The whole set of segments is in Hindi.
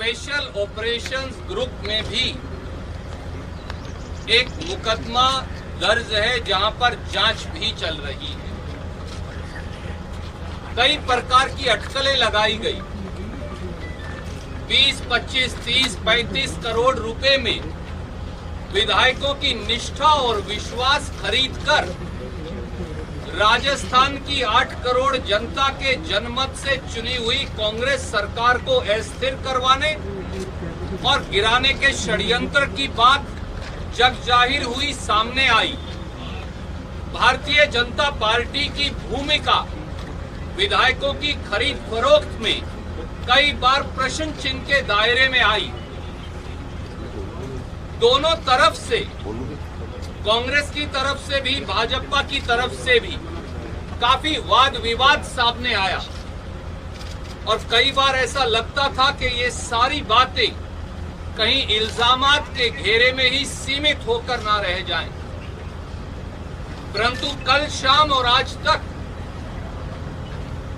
स्पेशल ऑपरेशंस ग्रुप में भी एक मुकदमा दर्ज है जहां पर जांच भी चल रही है। कई प्रकार की अटकलें लगाई गई। 20, 25, 30, 35 करोड़ रुपए में विधायकों की निष्ठा और विश्वास खरीदकर राजस्थान की 8 करोड़ जनता के जनमत से चुनी हुई कांग्रेस सरकार को अस्थिर करवाने और गिराने के षड्यंत्र की बात जगजाहिर हुई, सामने आई। भारतीय जनता पार्टी की भूमिका विधायकों की खरीद फरोख्त में कई बार प्रश्न चिन्ह के दायरे में आई। दोनों तरफ से, कांग्रेस की तरफ से भी भाजपा की तरफ से भी काफी वाद विवाद सामने आया और कई बार ऐसा लगता था कि ये सारी बातें कहीं इल्जामात के घेरे में ही सीमित होकर ना रह जाएं। परंतु कल शाम और आज तक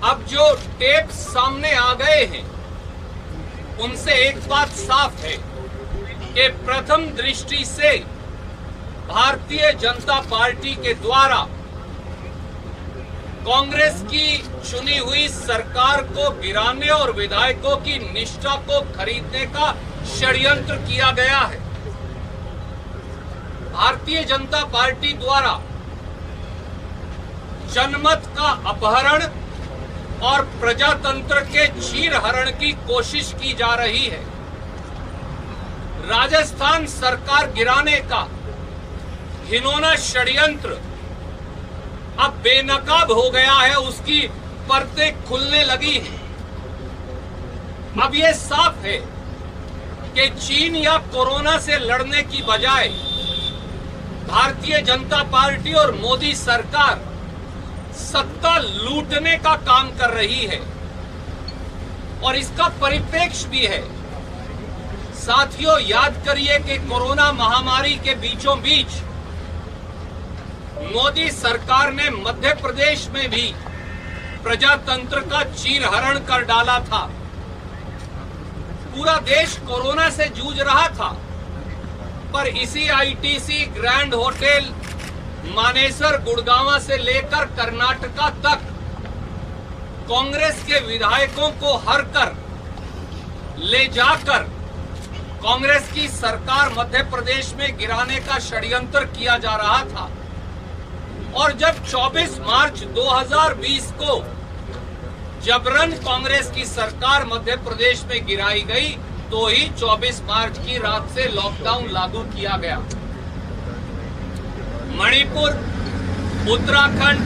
अब जो टेप सामने आ गए हैं उनसे एक बात साफ है कि प्रथम दृष्टि से भारतीय जनता पार्टी के द्वारा कांग्रेस की चुनी हुई सरकार को गिराने और विधायकों की निष्ठा को खरीदने का षड्यंत्र किया गया है। भारतीय जनता पार्टी द्वारा जनमत का अपहरण और प्रजातंत्र के चीरहरण की कोशिश की जा रही है। राजस्थान सरकार गिराने का घिनौना षड्यंत्र अब बेनकाब हो गया है, उसकी परतें खुलने लगी हैं। अब ये साफ है कि चीन या कोरोना से लड़ने की बजाय भारतीय जनता पार्टी और मोदी सरकार सत्ता लूटने का काम कर रही है और इसका परिप्रेक्ष्य भी है। साथियों, याद करिए कि कोरोना महामारी के बीचों बीच मोदी सरकार ने मध्य प्रदेश में भी प्रजातंत्र का चीरहरण कर डाला था। पूरा देश कोरोना से जूझ रहा था, पर इसी ITC, grand hotel, Manesar, Gurgaon से लेकर कर्नाटका तक कांग्रेस के विधायकों को हर कर ले जाकर कांग्रेस की सरकार मध्य प्रदेश में गिराने का षड्यंत्र किया जा रहा था। और जब 24 मार्च 2020 को जबरन कांग्रेस की सरकार मध्य प्रदेश में गिराई गई, तो ही 24 मार्च की रात से लॉकडाउन लागू किया गया। मणिपुर, उत्तराखंड,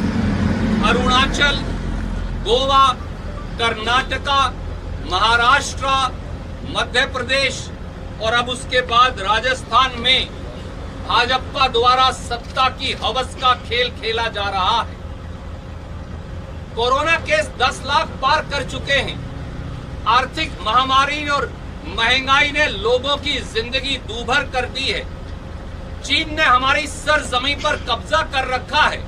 अरुणाचल, गोवा, कर्नाटका, महाराष्ट्र, मध्य प्रदेश और अब उसके बाद राजस्थान में भाजपा द्वारा सत्ता की हवस का खेल खेला जा रहा है। कोरोना केस 10 लाख पार कर चुके हैं। आर्थिक महामारी और महंगाई ने लोगों की जिंदगी दूभर कर दी है। चीन ने हमारी सरजमीं पर कब्जा कर रखा है,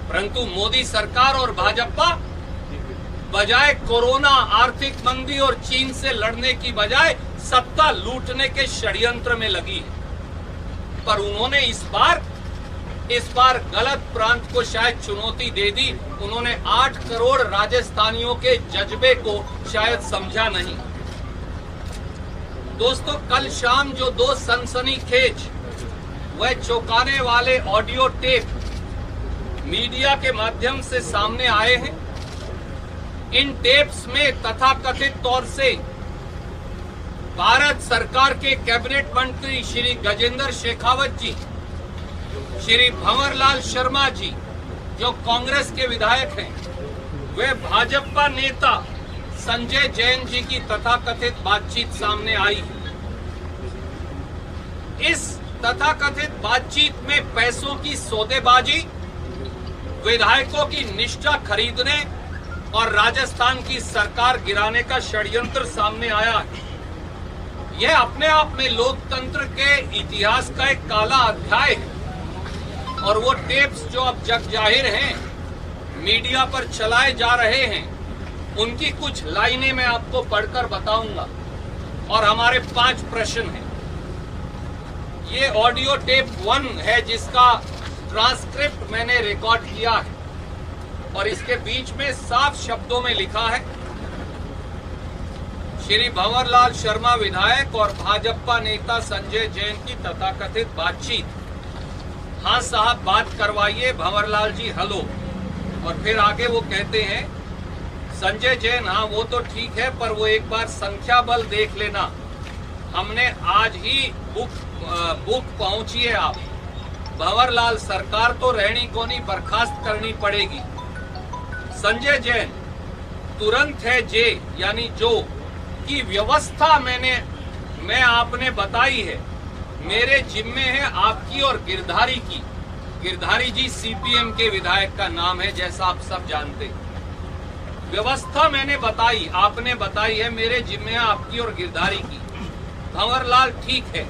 परंतु मोदी सरकार और भाजपा बजाय कोरोना, आर्थिक मंदी और चीन से लड़ने की बजाय सत्ता लूटने के षड्यंत्र में लगी है। पर उन्होंने इस बार गलत प्रांत को शायद चुनौती दे दी। उन्होंने 8 करोड़ राजस्थानियों के जज्बे को शायद समझा नहीं। दोस्तों, कल शाम जो 2 सनसनीखेज वह चौंकाने वाले ऑडियो टेप मीडिया के माध्यम से सामने आए हैं, इन टेप्स में तथाकथित तौर से भारत सरकार के कैबिनेट मंत्री श्री गजेंद्र शेखावत जी, श्री भंवरलाल शर्मा जी जो कांग्रेस के विधायक हैं, वे भाजपा नेता संजय जैन जी की तथाकथित बातचीत सामने आई। इस तथाकथित बातचीत में पैसों की सौदेबाजी, विधायकों की निष्ठा खरीदने और राजस्थान की सरकार गिराने का षड्यंत्र सामने आया है। यह अपने आप में लोकतंत्र के इतिहास का एक काला अध्याय है और वो टेप्स जो अब जग जाहिर हैं, मीडिया पर चलाए जा रहे हैं, उनकी कुछ लाइनें मैं आपको पढ़कर बताऊंगा और हमारे 5 प्रश्न हैं। ये ऑडियो टेप 1 है जिसका ट्रांसक्रिप्ट मैंने रिकॉर्ड किया है और इसके बीच में साफ शब्दों में लिखा है, श्री भंवरलाल शर्मा विधायक और भाजपा नेता संजय जैन की तथाकथित बातचीत। हाँ साहब बात करवाइए भंवरलाल जी, हेलो। और फिर आगे वो कहते हैं, संजय जैन हाँ वो तो ठीक है पर वो एक बार संख्या बल देख लेना, हमने आज ही बुक पहुंची है आप। भंवरलाल सरकार तो रहनी को नहीं, बर्खास्त करनी पड़ेगी। संजय जैन तुरंत है जे यानी जो की व्यवस्था मैं आपने बताई है, मेरे जिम्मे है आपकी और गिरधारी की। गिरधारी जी सीपीएम के विधायक का नाम है जैसा आप सब जानते हैं। व्यवस्था मैंने बताई, आपने बताई है, मेरे जिम्मे है आपकी और गिरधारी की। भंवरलाल ठीक है।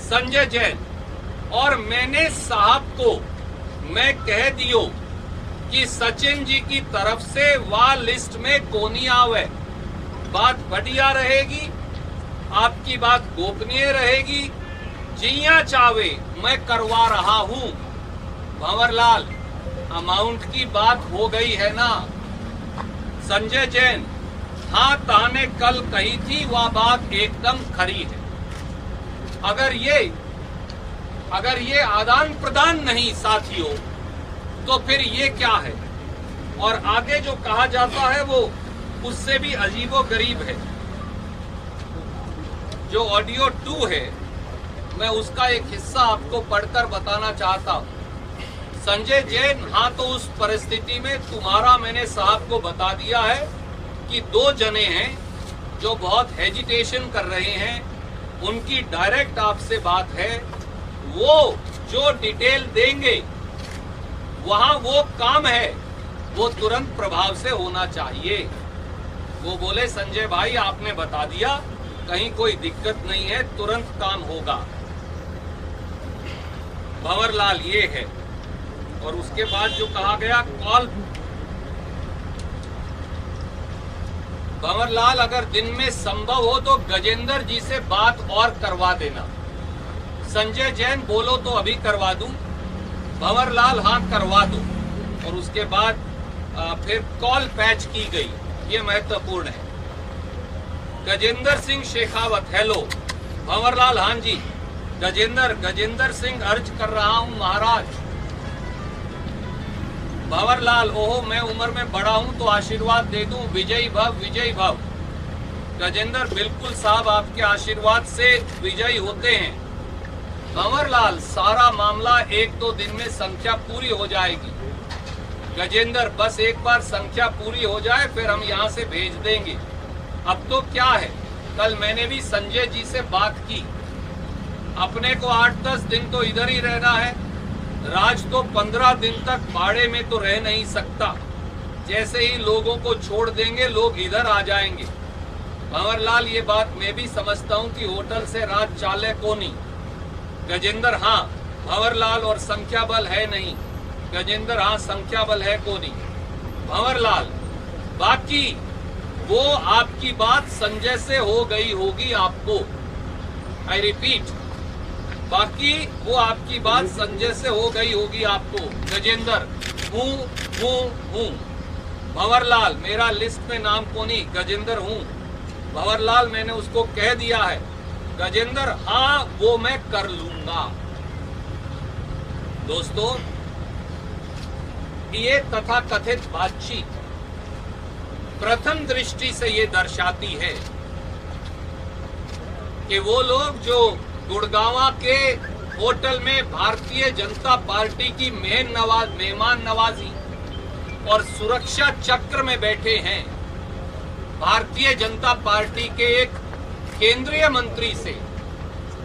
संजय जैन और मैंने साहब को मैं कह दियो कि सचिन जी की तरफ से वह लिस्ट में कोनी आवे, बात बढ़िया रहेगी, आपकी बात गोपनीय रहेगी, जिया चावे मैं करवा रहा हूं। भंवरलाल अमाउंट की बात हो गई है ना। संजय जैन हाँ ताने कल कही थी वह बात एकदम खरी है। अगर ये आदान प्रदान नहीं साथियों तो फिर ये क्या है। और आगे जो कहा जाता है वो उससे भी अजीबो गरीब है। जो ऑडियो 2 है मैं उसका एक हिस्सा आपको पढ़कर बताना चाहता हूं। संजय जैन हाँ तो उस परिस्थिति में तुम्हारा मैंने साहब को बता दिया है कि 2 जने हैं जो बहुत हेजिटेशन कर रहे हैं, उनकी डायरेक्ट आपसे बात है, वो जो डिटेल देंगे वहां वो काम है वो तुरंत प्रभाव से होना चाहिए। वो बोले संजय भाई आपने बता दिया, कहीं कोई दिक्कत नहीं है, तुरंत काम होगा। भंवरलाल ये है। और उसके बाद जो कहा गया कॉल, भंवरलाल अगर दिन में संभव हो तो गजेंद्र जी से बात और करवा देना। संजय जैन बोलो तो अभी करवा दूं। भंवरलाल हाँ करवा दूं। और उसके बाद फिर कॉल पैच की गई, ये महत्वपूर्ण है। गजेंद्र सिंह शेखावत हेलो। भंवरलाल हाँ जी। गजेंद्र सिंह अर्ज कर रहा हूं महाराज। भंवरलाल ओहो मैं उम्र में बड़ा हूं तो आशीर्वाद दे दूं, विजयी भव विजयी भव। गजेंद्र बिल्कुल साहब आपके आशीर्वाद से विजयी होते हैं। भंवरलाल सारा मामला 1-2 दिन में संख्या पूरी हो जाएगी। गजेंद्र बस एक बार संख्या पूरी हो जाए फिर हम यहाँ से भेज देंगे। अब तो क्या है, कल मैंने भी संजय जी से बात की, अपने को 8-10 दिन तो इधर ही रहना है। राज तो 15 दिन तक भाड़े में तो रह नहीं सकता, जैसे ही लोगों को छोड़ देंगे लोग इधर आ जाएंगे। भंवरलाल ये बात मैं भी समझता हूँ कि होटल से राज चाले को नहीं। गजेंद्र हाँ भंवरलाल और संख्या बल है नहीं। गजेंद्र हाँ संख्या बल है को नहीं। भंवरलाल बाकी वो आपकी बात संजय से हो गई होगी आपको, आई रिपीट, बाकी वो आपकी बात संजय से हो गई होगी आपको। गजेंद्र हूँ। भंवरलाल मेरा लिस्ट में नाम को नहीं, गजेंद्र हूँ। भंवरलाल मैंने उसको कह दिया है। गजेंद्र हाँ वो मैं कर लूंगा। दोस्तों ये तथाकथित बातचीत प्रथम दृष्टि से ये दर्शाती है कि वो लोग जो गुड़गांवा के होटल में भारतीय जनता पार्टी की मेहमान नवाजी और सुरक्षा चक्र में बैठे हैं, भारतीय जनता पार्टी के एक केंद्रीय मंत्री से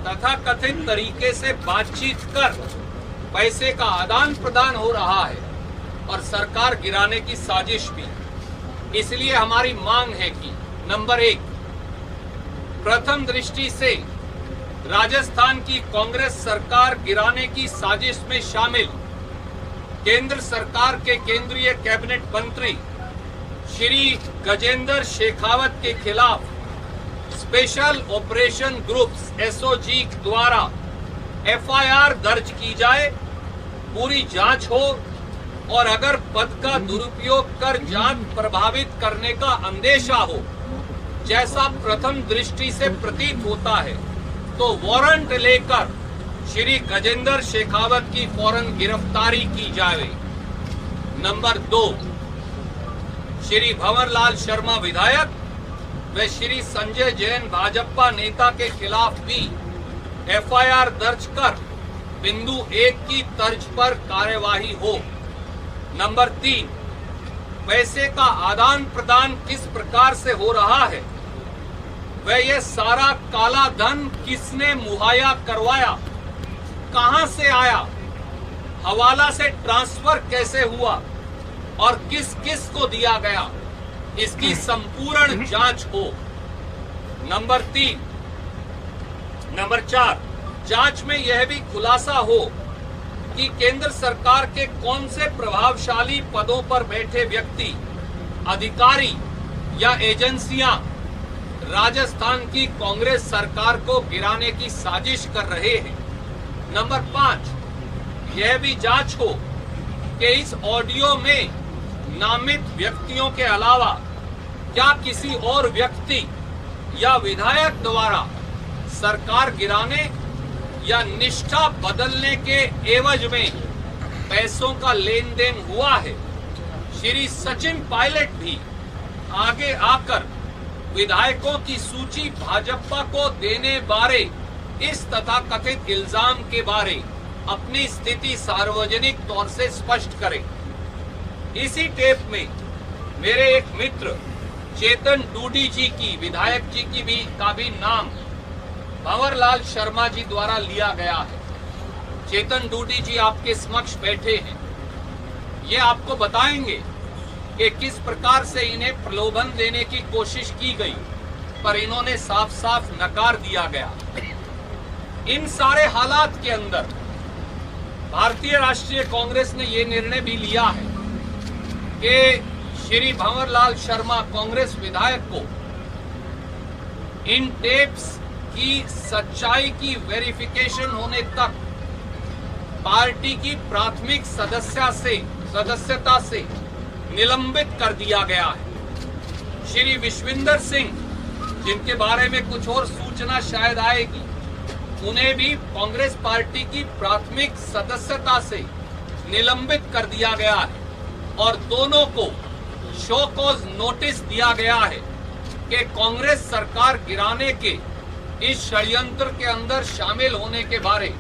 तथाकथित तरीके से बातचीत कर पैसे का आदान प्रदान हो रहा है और सरकार गिराने की साजिश भी। इसलिए हमारी मांग है कि नंबर 1, प्रथम दृष्टि से राजस्थान की कांग्रेस सरकार गिराने की साजिश में शामिल केंद्र सरकार के केंद्रीय कैबिनेट मंत्री श्री गजेंद्र शेखावत के खिलाफ स्पेशल ऑपरेशन ग्रुप्स एसओजी द्वारा एफआईआर दर्ज की जाए, पूरी जांच हो और अगर पद का दुरुपयोग कर जांच प्रभावित करने का अंदेशा हो, जैसा प्रथम दृष्टि से प्रतीत होता है, तो वारंट लेकर श्री गजेंद्र शेखावत की फौरन गिरफ्तारी की जाए। नंबर 2, श्री भंवरलाल शर्मा विधायक व श्री संजय जैन भाजपा नेता के खिलाफ भी एफआईआर दर्ज कर बिंदु 1 की तर्ज पर कार्यवाही हो। नंबर 3, पैसे का आदान प्रदान किस प्रकार से हो रहा है, वह यह सारा काला धन किसने मुहैया करवाया, कहां से आया, हवाला से ट्रांसफर कैसे हुआ और किस किस को दिया गया, इसकी संपूर्ण जांच हो। नंबर 4, जांच में यह भी खुलासा हो कि केंद्र सरकार के कौन से प्रभावशाली पदों पर बैठे व्यक्ति, अधिकारी या एजेंसियां राजस्थान की कांग्रेस सरकार को गिराने की साजिश कर रहे हैं। नंबर 5, यह भी जांच हो कि इस ऑडियो में नामित व्यक्तियों के अलावा क्या किसी और व्यक्ति या विधायक द्वारा सरकार गिराने या निष्ठा बदलने के एवज में पैसों का लेन देन हुआ है। श्री सचिन पायलट भी आगे आकर विधायकों की सूची भाजपा को देने बारे इस तथाकथित इल्जाम के बारे अपनी स्थिति सार्वजनिक तौर से स्पष्ट करें। इसी टेप में मेरे एक मित्र चेतन डूडी जी की, विधायक जी की का भी नाम भंवरलाल शर्मा जी द्वारा लिया गया है। चेतन डूडी जी आपके समक्ष बैठे हैं, ये आपको बताएंगे कि किस प्रकार से इन्हें प्रलोभन देने की कोशिश की गई, पर इन्होंने साफ साफ नकार दिया गया। इन सारे हालात के अंदर भारतीय राष्ट्रीय कांग्रेस ने ये निर्णय भी लिया है कि श्री भंवरलाल शर्मा कांग्रेस विधायक को इन टेप्स की सच्चाई की वेरिफिकेशन होने तक पार्टी की प्राथमिक सदस्यता से निलंबित कर दिया गया है। श्री विश्विंदर सिंह, जिनके बारे में कुछ और सूचना शायद आएगी, उन्हें भी कांग्रेस पार्टी की प्राथमिक सदस्यता से निलंबित कर दिया गया है और दोनों को शो कॉज नोटिस दिया गया है कि कांग्रेस सरकार गिराने के इस षड्यंत्र के अंदर शामिल होने के बारे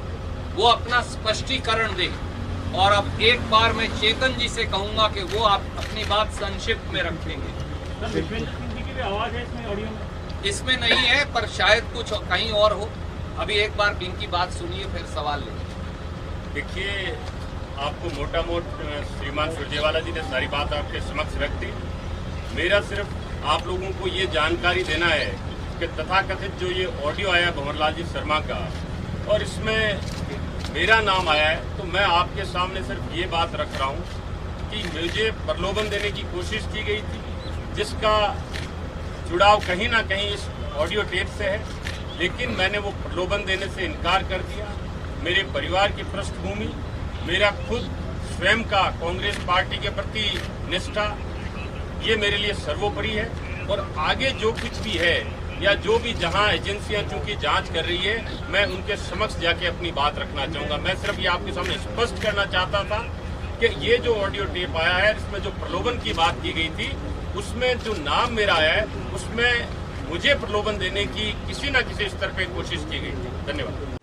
वो अपना स्पष्टीकरण दें। और अब एक बार मैं चेतन जी से कहूंगा कि वो आप अपनी बात संक्षिप्त में रखेंगे। आवाज है इसमें, ऑडियो में इसमें नहीं है, पर शायद कुछ कहीं और हो। अभी एक बार इनकी बात सुनिए, फिर सवाल लेंगे। देखिए, आपको मोटा मोट श्रीमान सुरजेवाला जी ने सारी बात आपके समक्ष रख दी। मेरा सिर्फ आप लोगों को ये जानकारी देना है कि तथाकथित जो ये ऑडियो आया भंवरलाल जी शर्मा का और इसमें मेरा नाम आया है, तो मैं आपके सामने सिर्फ ये बात रख रहा हूँ कि मुझे प्रलोभन देने की कोशिश की गई थी, जिसका जुड़ाव कहीं ना कहीं इस ऑडियो टेप से है, लेकिन मैंने वो प्रलोभन देने से इनकार कर दिया। मेरे परिवार की पृष्ठभूमि, मेरा खुद स्वयं का कांग्रेस पार्टी के प्रति निष्ठा, ये मेरे लिए सर्वोपरि है। और आगे जो कुछ भी है या जो भी जहां एजेंसियां चूंकि जांच कर रही है, मैं उनके समक्ष जाके अपनी बात रखना चाहूँगा। मैं सिर्फ ये आपके सामने स्पष्ट करना चाहता था कि ये जो ऑडियो टेप आया है, इसमें जो प्रलोभन की बात की गई थी, उसमें जो नाम मेरा आया है, उसमें मुझे प्रलोभन देने की किसी न किसी स्तर पे कोशिश की गई थी। धन्यवाद।